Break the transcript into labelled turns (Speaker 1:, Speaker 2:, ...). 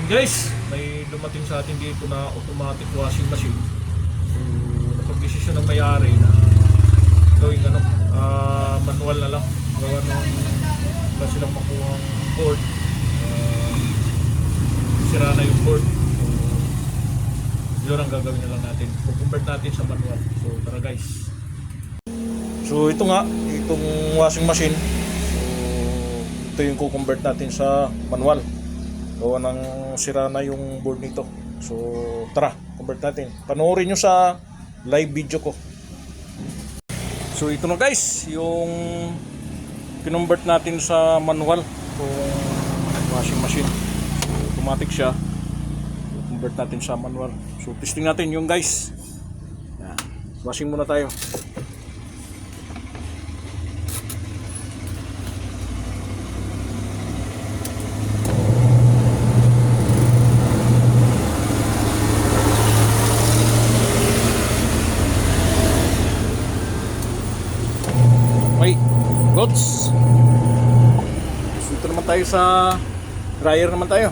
Speaker 1: Guys, may dumating sa atin dito na automatic washing machine. So, napag-desisyon ng may-ari na gawing manual na lang. Gawa nung wala silang makuha ang board. Sira na yung board. So, yun ang gagawin na lang natin. Convert natin sa manual. So, tara guys. So, ito nga, itong washing machine. So, ito yung convert natin sa manual. Gawa ng sira na yung board nito. So tara, convert natin. Panoorin nyo sa live video ko. So ito na guys, yung kinonvert natin sa manual itong washing machine. So automatic siya. Convert natin sa manual. So testing natin yung guys. Yan. Washing muna tayo. Okay, goods. Dito naman tayo sa dryer naman tayo.